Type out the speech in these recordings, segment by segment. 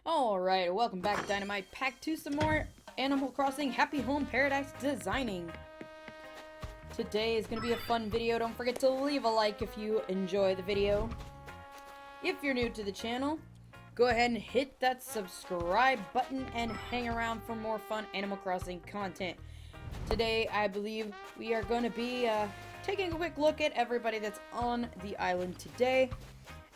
Alright, welcome back, Dynamite. Pack 2 some more Animal Crossing Happy Home Paradise designing. Today is going to be a fun video. Don't forget to leave a like if you enjoy the video. If you're new to the channel, go ahead and hit that subscribe button and hang around for more fun Animal Crossing content. Today, I believe we are going to be taking a quick look at everybody that's on the island today.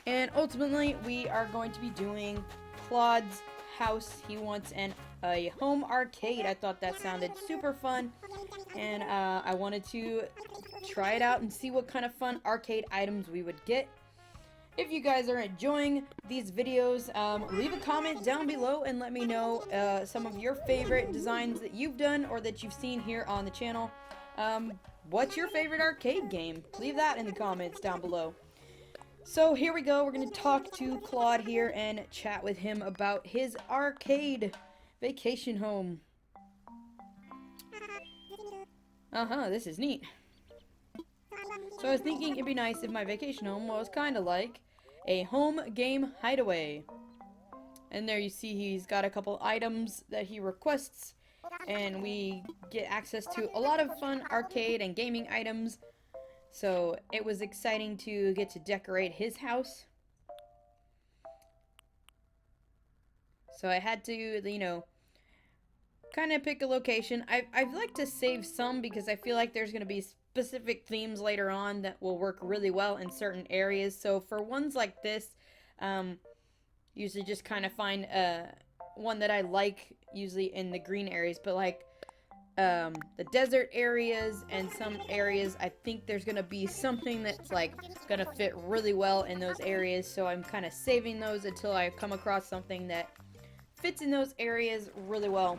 And ultimately, we are going to be doing Claude's house. He wants a home arcade. I thought that sounded super fun, and I wanted to try it out and see what kind of fun arcade items we would get. If you guys are enjoying these videos, leave a comment down below and let me know some of your favorite designs that you've done or that you've seen here on the channel. What's your favorite arcade game? Leave that in the comments down below. So here we go, we're going to talk to Claude here and chat with him about his arcade vacation home. This is neat. So I was thinking it'd be nice if my vacation home was kind of like a home game hideaway. And there you see he's got a couple items that he requests, and we get access to a lot of fun arcade and gaming items. So it was exciting to get to decorate his house. So I had to, you know, kind of pick a location. I'd like to save some because I feel like there's going to be specific themes later on that will work really well in certain areas. So for ones like this, usually just kind of find one that I like, usually in the green areas, but like the desert areas and some areas, I think there's gonna be something that's like gonna fit really well in those areas, so I'm kind of saving those until I come across something that fits in those areas really well.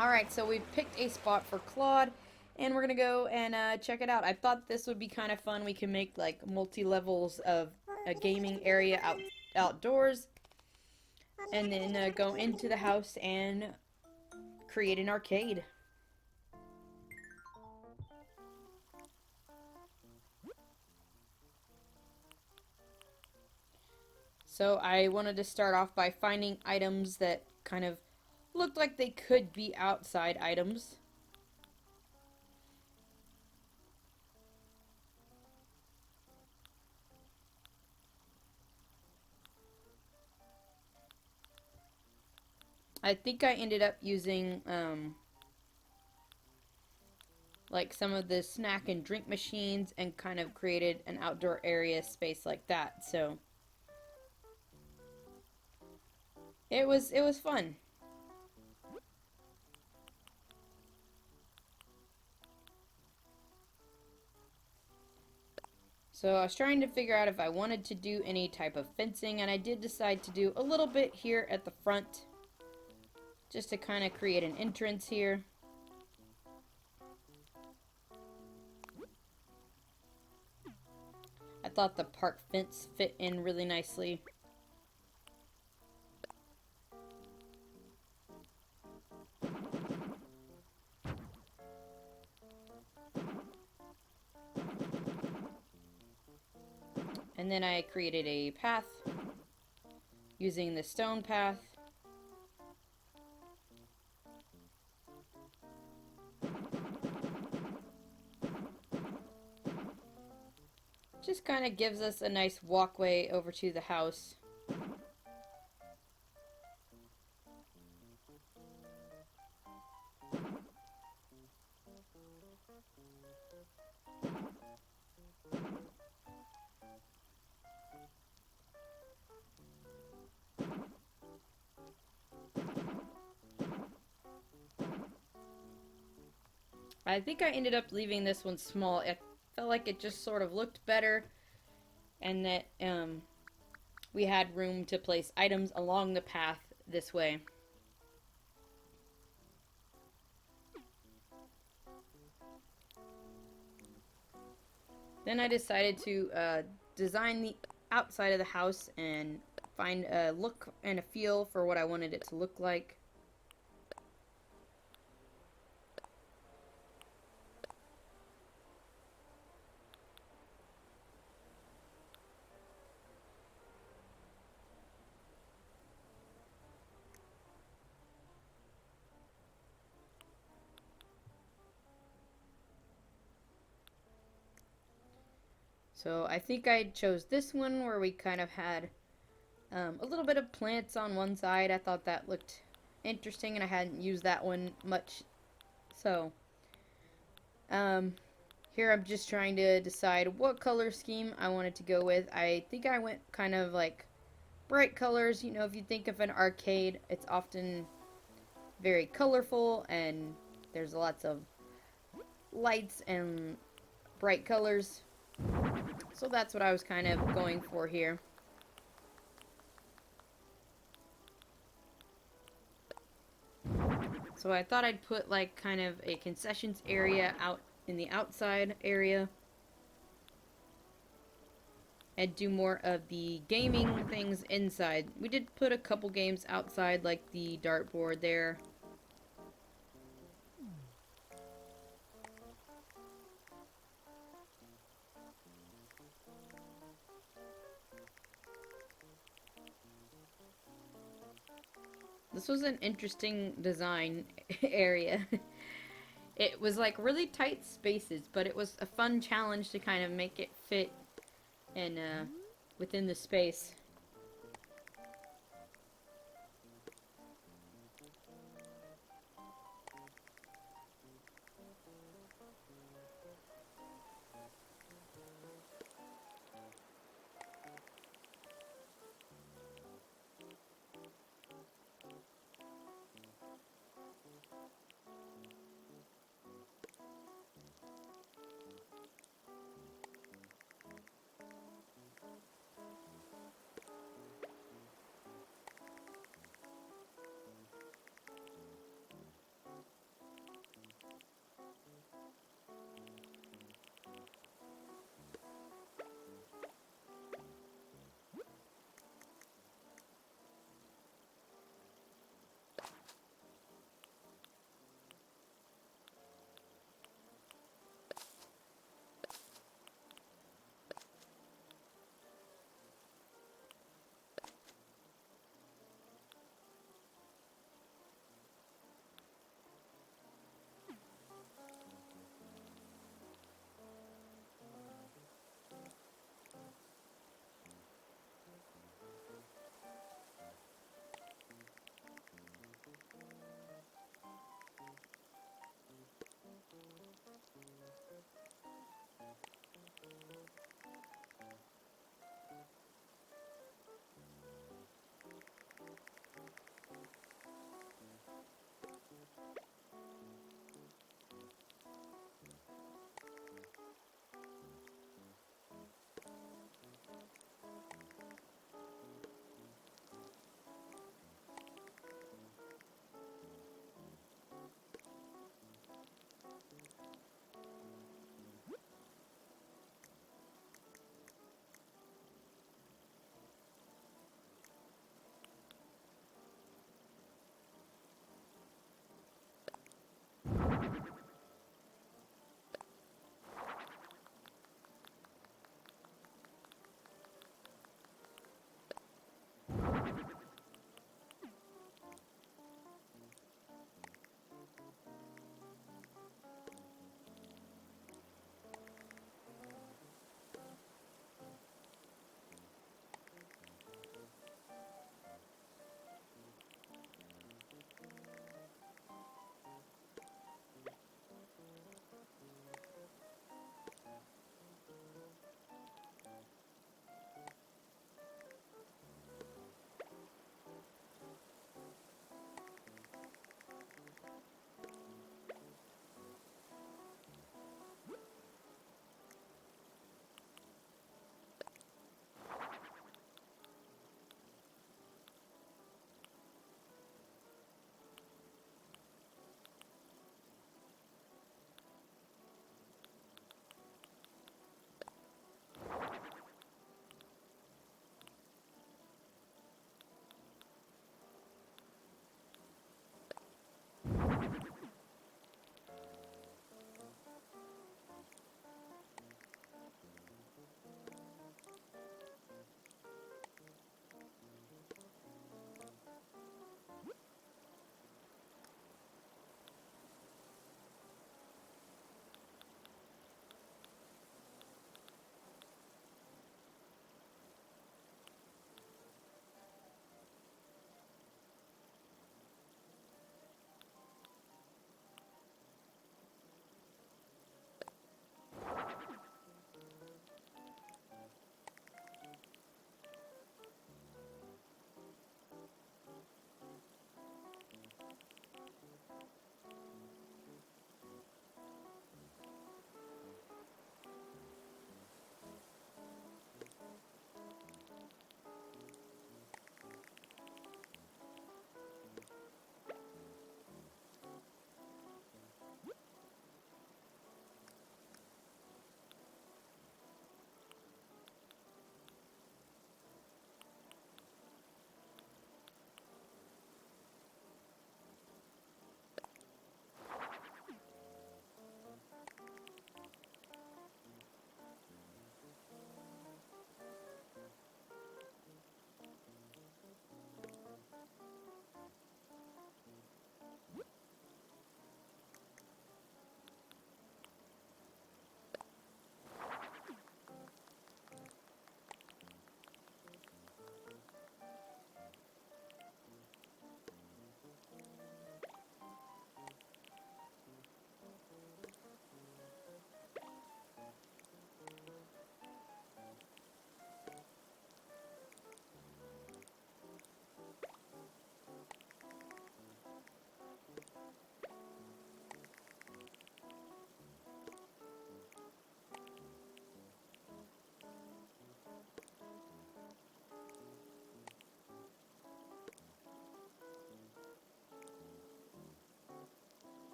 Alright, so we've picked a spot for Claude, and we're gonna go and check it out. I thought this would be kind of fun. We can make like multi-levels of a gaming area outdoors, and then go into the house and create an arcade. So I wanted to start off by finding items that kind of looked like they could be outside items. I think I ended up using like some of the snack and drink machines and kind of created an outdoor area space like that. So it was fun. So I was trying to figure out if I wanted to do any type of fencing, and I did decide to do a little bit here at the front, just to kind of create an entrance here. I thought the park fence fit in really nicely. And then I created a path using the stone path. Just kind of gives us a nice walkway over to the house. I think I ended up leaving this one small. I felt like it just sort of looked better, and that we had room to place items along the path this way. Then I decided to design the outside of the house and find a look and a feel for what I wanted it to look like. So I think I chose this one where we kind of had a little bit of plants on one side. I thought that looked interesting, and I hadn't used that one much. So here I'm just trying to decide what color scheme I wanted to go with. I think I went kind of like bright colors. You know, if you think of an arcade, it's often very colorful and there's lots of lights and bright colors. So that's what I was kind of going for here. So I thought I'd put like kind of a concessions area out in the outside area. And do more of the gaming things inside. We did put a couple games outside, like the dartboard there. This was an interesting design area. It was like really tight spaces, but it was a fun challenge to kind of make it fit in within the space.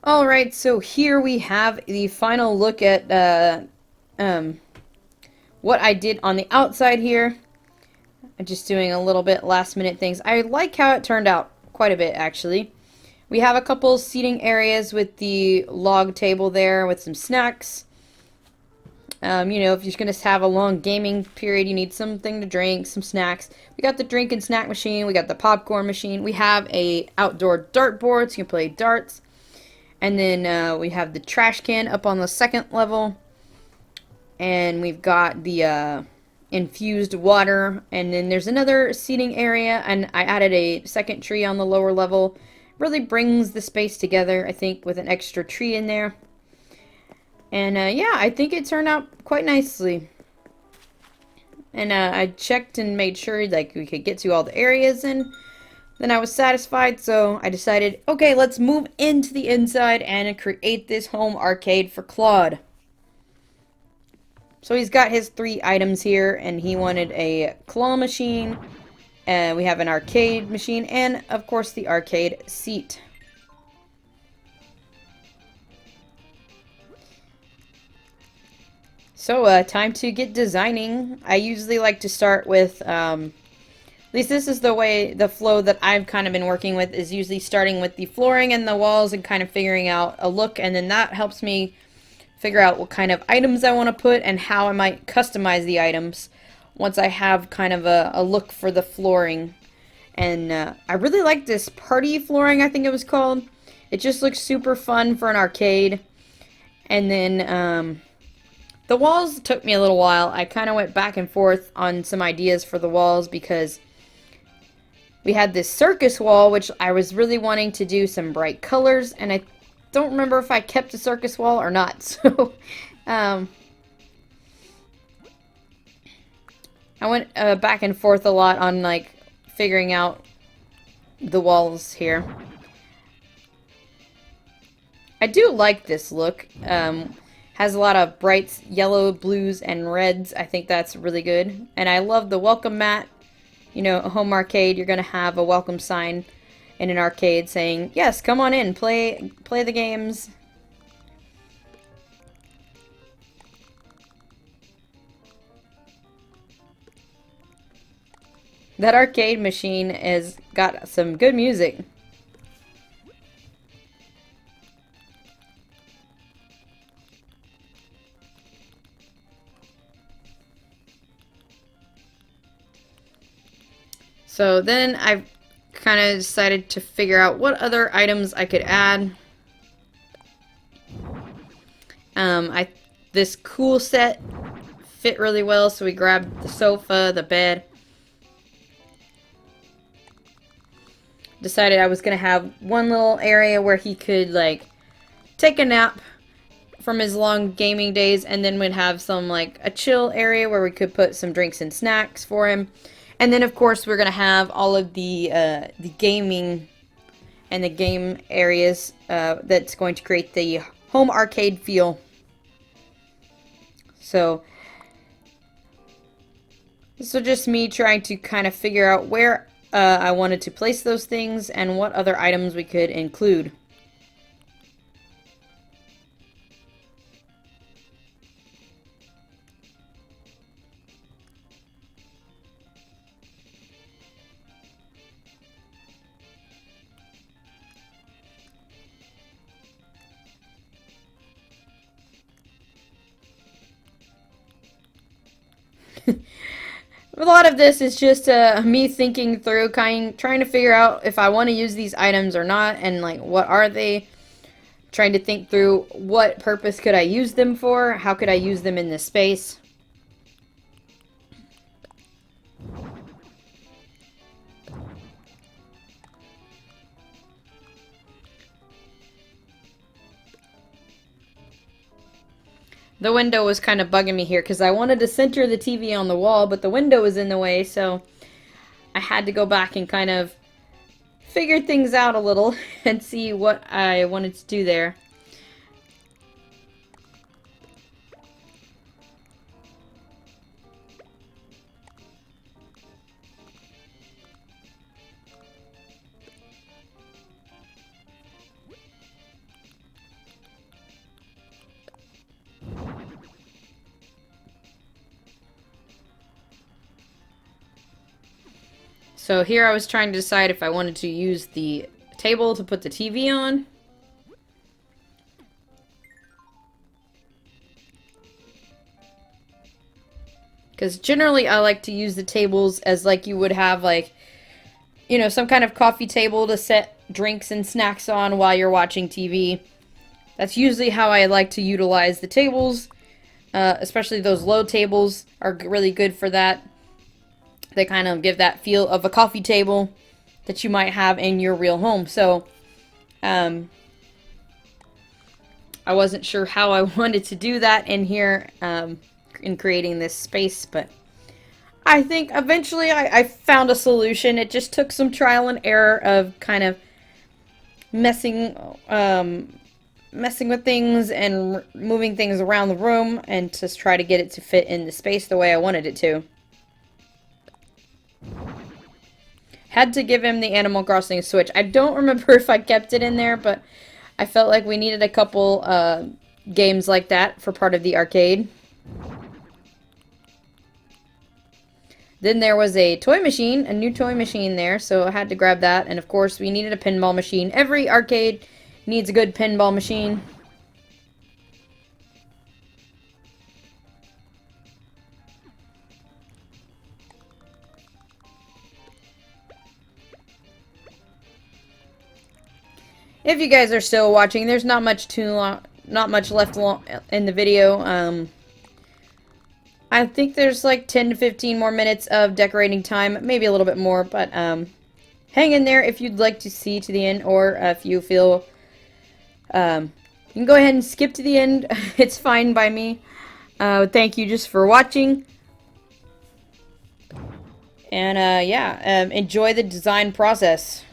Alright, so here we have the final look at what I did on the outside here. I'm just doing a little bit last minute things. I like how it turned out quite a bit, actually. We have a couple seating areas with the log table there with some snacks. You know, if you're going to have a long gaming period, you need something to drink, some snacks. We got the drink and snack machine. We got the popcorn machine. We have a outdoor dartboard, so you can play darts. And then we have the trash can up on the second level. And we've got the infused water. And then there's another seating area. And I added a second tree on the lower level. Really brings the space together, I think, with an extra tree in there. And yeah, I think it turned out quite nicely. And I checked and made sure like we could get to all the areas, and then I was satisfied, so I decided, okay, let's move into the inside and create this home arcade for Claude. So he's got his 3 items here, and he wanted a claw machine, and we have an arcade machine, and of course the arcade seat. So, time to get designing. I usually like to start with, at least this is the flow that I've kind of been working with, is usually starting with the flooring and the walls and kind of figuring out a look, and then that helps me figure out what kind of items I want to put and how I might customize the items once I have kind of a look for the flooring. And I really like this party flooring, I think it was called. It just looks super fun for an arcade. And then, the walls took me a little while. I kind of went back and forth on some ideas for the walls because we had this circus wall, which I was really wanting to do some bright colors, and I don't remember if I kept the circus wall or not. So, I went back and forth a lot on like figuring out the walls here. I do like this look. Has a lot of brights, yellow, blues, and reds. I think that's really good. And I love the welcome mat. You know, a home arcade, you're going to have a welcome sign in an arcade saying, yes, come on in, play the games. That arcade machine has got some good music. So then I kind of decided to figure out what other items I could add. This cool set fit really well, so we grabbed the sofa, the bed. Decided I was going to have one little area where he could, like, take a nap from his long gaming days, and then we'd have some, like, a chill area where we could put some drinks and snacks for him. And then, of course, we're going to have all of the gaming and the game areas that's going to create the home arcade feel. So, this was just me trying to kind of figure out where I wanted to place those things and what other items we could include. A lot of this is just me thinking through, trying to figure out if I want to use these items or not, and like what are they. Trying to think through what purpose could I use them for, how could I use them in this space. The window was kind of bugging me here because I wanted to center the TV on the wall, but the window was in the way, so I had to go back and kind of figure things out a little and see what I wanted to do there. So here I was trying to decide if I wanted to use the table to put the TV on. Because generally I like to use the tables as like you would have like, you know, some kind of coffee table to set drinks and snacks on while you're watching TV. That's usually how I like to utilize the tables. Especially those low tables are really good for that. They kind of give that feel of a coffee table that you might have in your real home. So, I wasn't sure how I wanted to do that in here, in creating this space, but I think eventually I found a solution. It just took some trial and error of kind of messing with things and moving things around the room and to try to get it to fit in the space the way I wanted it to. Had to give him the Animal Crossing Switch. I don't remember if I kept it in there, but I felt like we needed a couple games like that for part of the arcade. Then there was a toy machine, a new toy machine there, so I had to grab that. And of course, we needed a pinball machine. Every arcade needs a good pinball machine. If you guys are still watching, there's not much left in the video. I think there's like 10 to 15 more minutes of decorating time, maybe a little bit more, but hang in there if you'd like to see to the end, or if you feel you can go ahead and skip to the end. It's fine by me. Thank you just for watching. And yeah, enjoy the design process.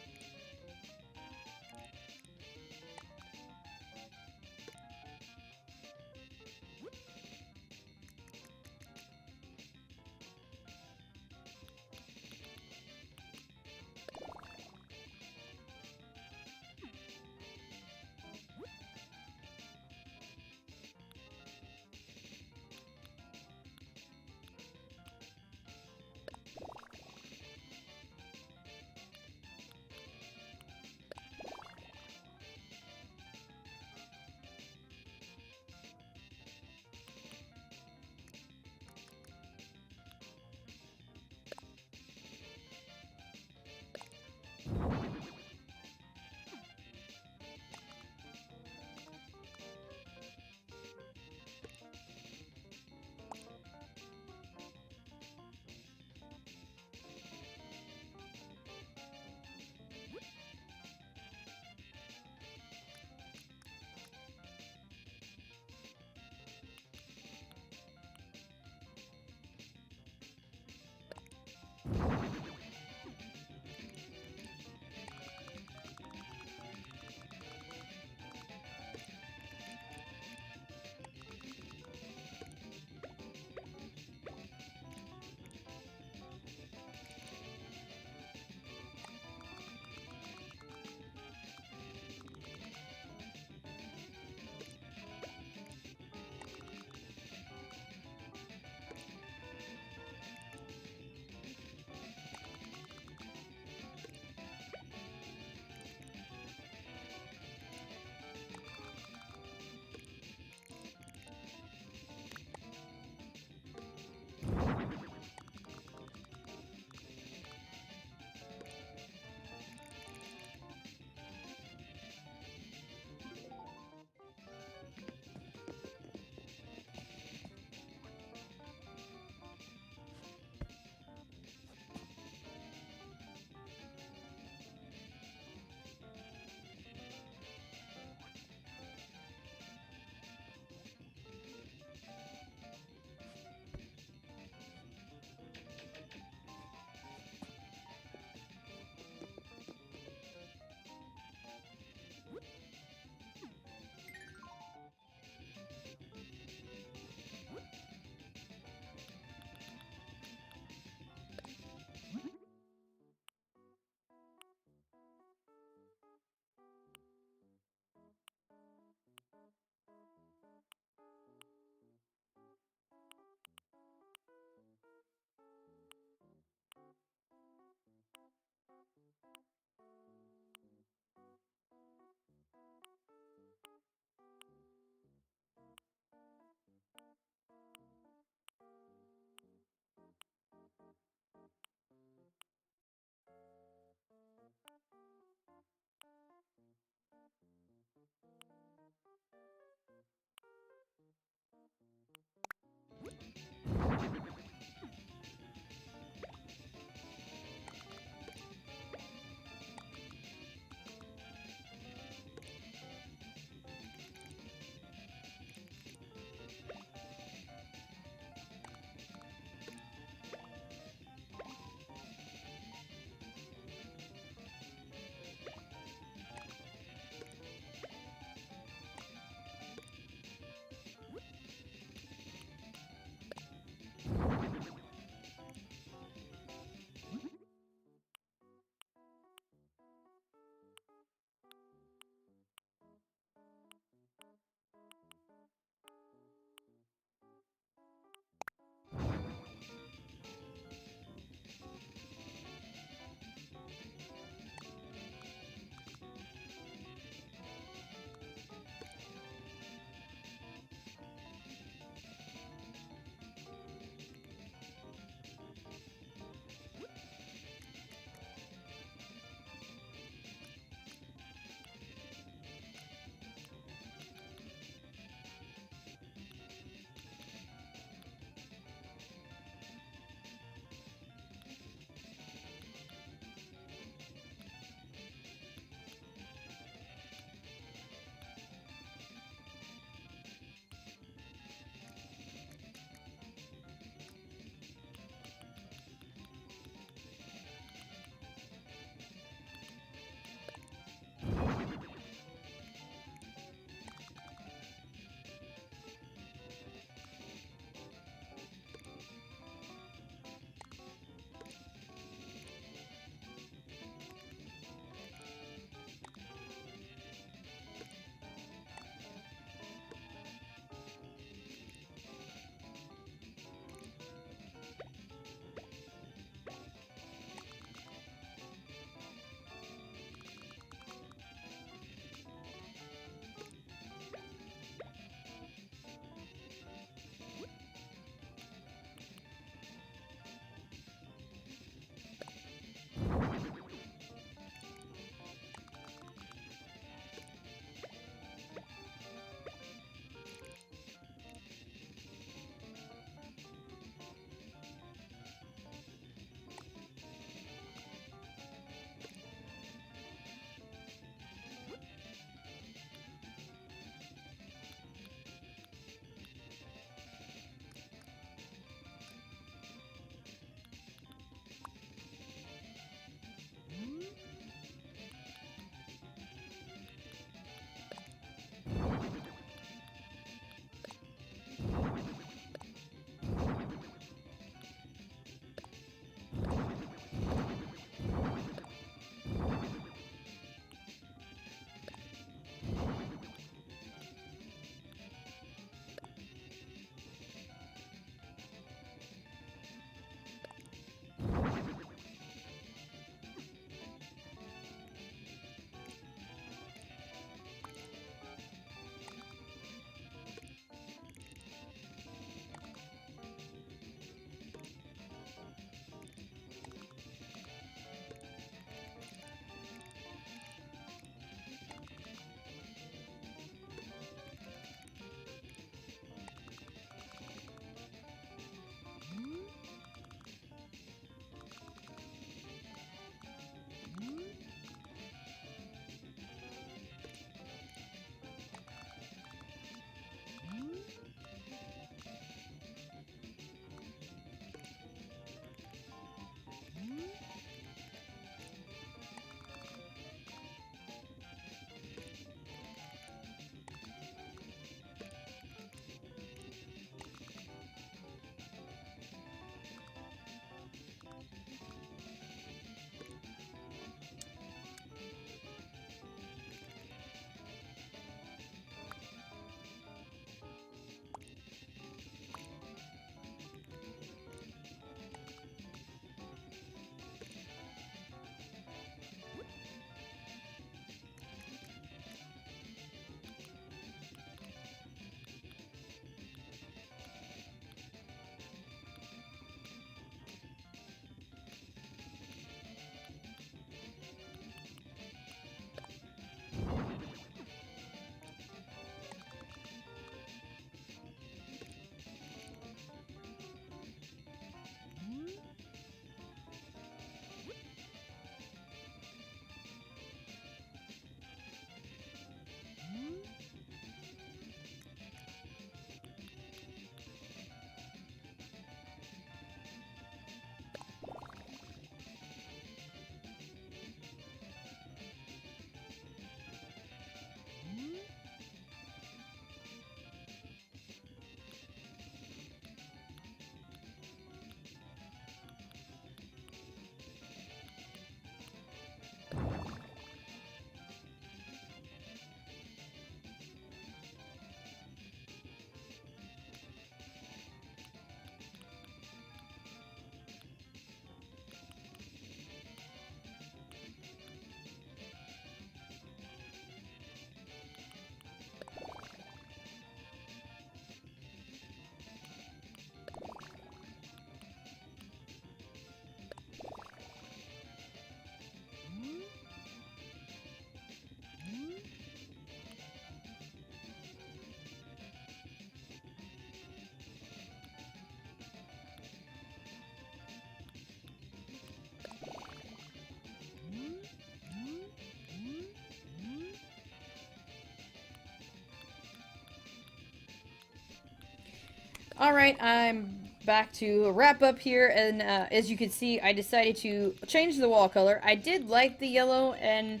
Alright, I'm back to wrap up here, and as you can see, I decided to change the wall color. I did like the yellow and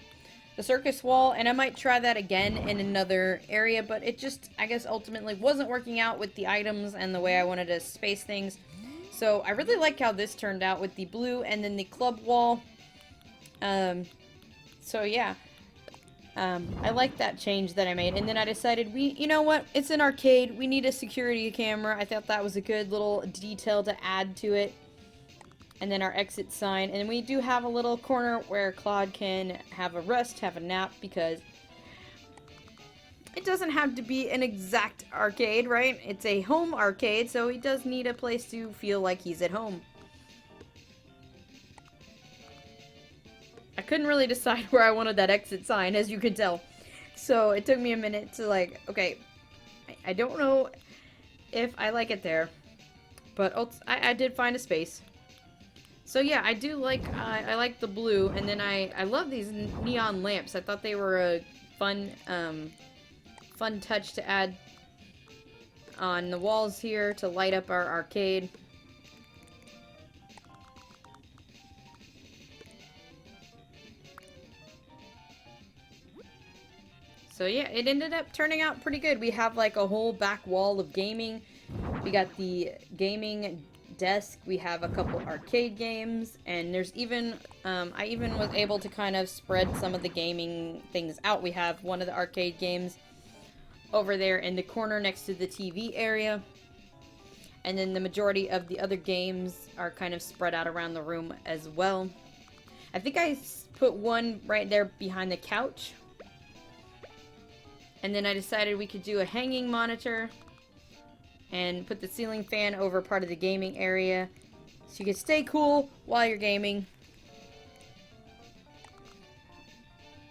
the circus wall, and I might try that again in another area, but it just, I guess, ultimately wasn't working out with the items and the way I wanted to space things. So I really like how this turned out with the blue and then the club wall. So yeah. I like that change that I made, and then I decided you know what, it's an arcade, we need a security camera. I thought that was a good little detail to add to it. And then our exit sign, and we do have a little corner where Claude can have a rest, have a nap, because it doesn't have to be an exact arcade, right? It's a home arcade, so he does need a place to feel like he's at home. I couldn't really decide where I wanted that exit sign, as you can tell. So it took me a minute to like, okay, I don't know if I like it there, but I did find a space. So yeah, I do like, I like the blue, and then I love these neon lamps. I thought they were a fun, fun touch to add on the walls here to light up our arcade. So yeah, it ended up turning out pretty good. We have like a whole back wall of gaming. We got the gaming desk, we have a couple arcade games, and there's even, I even was able to kind of spread some of the gaming things out. We have one of the arcade games over there in the corner next to the TV area, and then the majority of the other games are kind of spread out around the room as well. I think I put one right there behind the couch. And then I decided we could do a hanging monitor and put the ceiling fan over part of the gaming area so you can stay cool while you're gaming.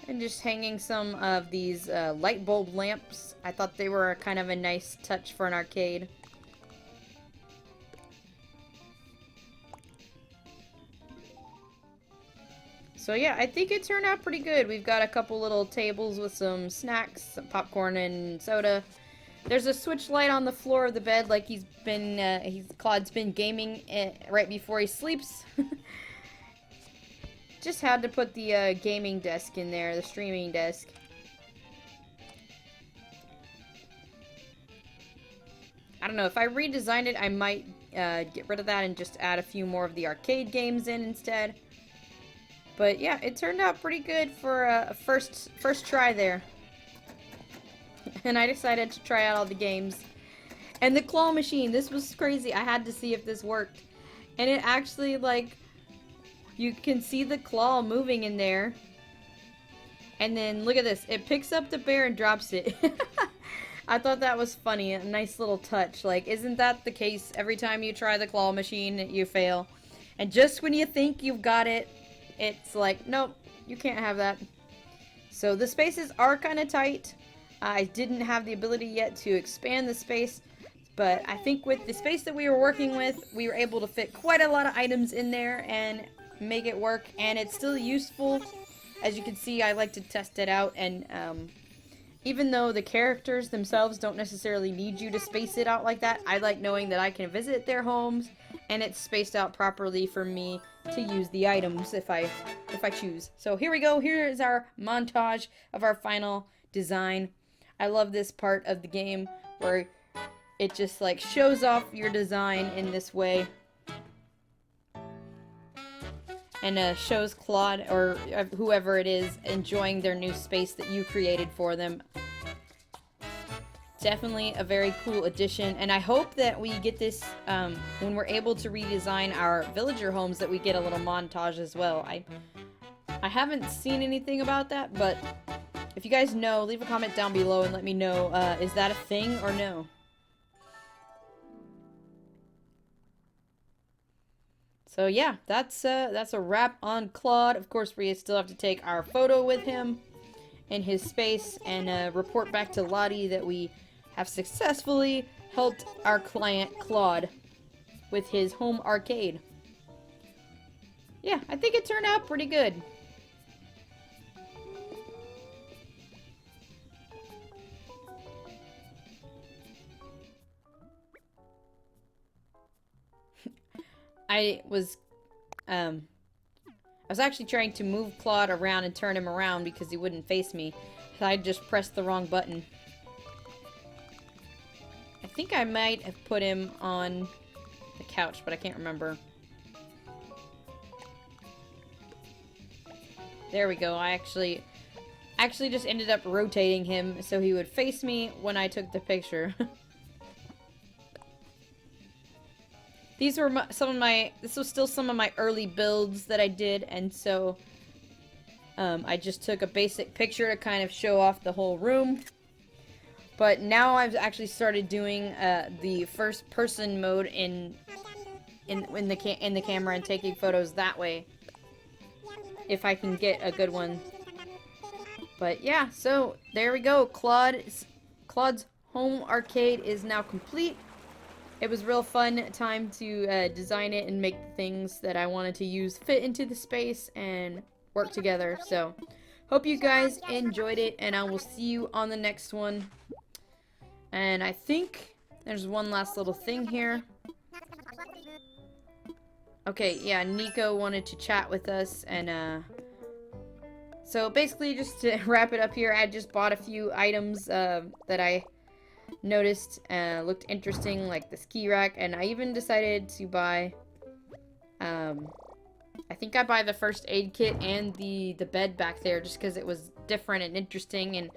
And just hanging some of these light bulb lamps. I thought they were kind of a nice touch for an arcade. So yeah, I think it turned out pretty good. We've got a couple little tables with some snacks, some popcorn and soda. There's a switch light on the floor of the bed, like Claude's been gaming right before he sleeps. Just had to put the gaming desk in there, the streaming desk. I don't know, if I redesigned it, I might get rid of that and just add a few more of the arcade games in instead. But yeah, it turned out pretty good for a first try there. And I decided to try out all the games. And the claw machine, this was crazy. I had to see if this worked. And it actually, like, you can see the claw moving in there. And then, look at this. It picks up the bear and drops it. I thought that was funny. A nice little touch. Like, isn't that the case every time you try the claw machine, you fail? And just when you think you've got it, it's like, nope, you can't have that. So the spaces are kind of tight. I didn't have the ability yet to expand the space, but I think with the space that we were working with, we were able to fit quite a lot of items in there and make it work, and it's still useful. As you can see, I like to test it out, and even though the characters themselves don't necessarily need you to space it out like that, I like knowing that I can visit their homes, and it's spaced out properly for me to use the items if I choose. So here we go. Here is our montage of our final design. I love this part of the game where it just like shows off your design in this way. And shows Claude or whoever it is enjoying their new space that you created for them. Definitely a very cool addition, and I hope that we get this when we're able to redesign our villager homes, that we get a little montage as well. I haven't seen anything about that, but if you guys know, leave a comment down below and let me know, is that a thing or no? So yeah, that's a wrap on Claude. Of course, we still have to take our photo with him in his space and report back to Lottie that we have successfully helped our client Claude with his home arcade. Yeah, I think it turned out pretty good. I was actually trying to move Claude around and turn him around because he wouldn't face me. So I just pressed the wrong button. I think I might have put him on the couch, but I can't remember. There we go. I actually just ended up rotating him so he would face me when I took the picture. These were this was still some of my early builds that I did, and so I just took a basic picture to kind of show off the whole room. But now I've actually started doing the first person mode in the camera and taking photos that way, if I can get a good one. But yeah, so there we go. Claude's home arcade is now complete. It was real fun time to design it and make the things that I wanted to use fit into the space and work together. So, hope you guys enjoyed it, and I will see you on the next one. And I think there's one last little thing here. Okay, yeah, Nico wanted to chat with us, and so basically, just to wrap it up here, I just bought a few items that I noticed looked interesting, like the ski rack, and I even decided to buy I think I buy the first aid kit and the bed back there just because it was different and interesting. And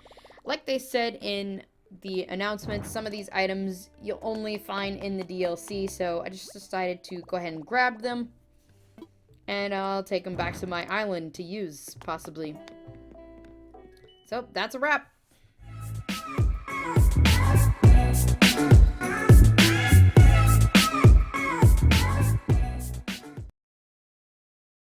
like they said in the announcement, some of these items you'll only find in the DLC, so I just decided to go ahead and grab them, and I'll take them back to my island to use, possibly. So that's a wrap.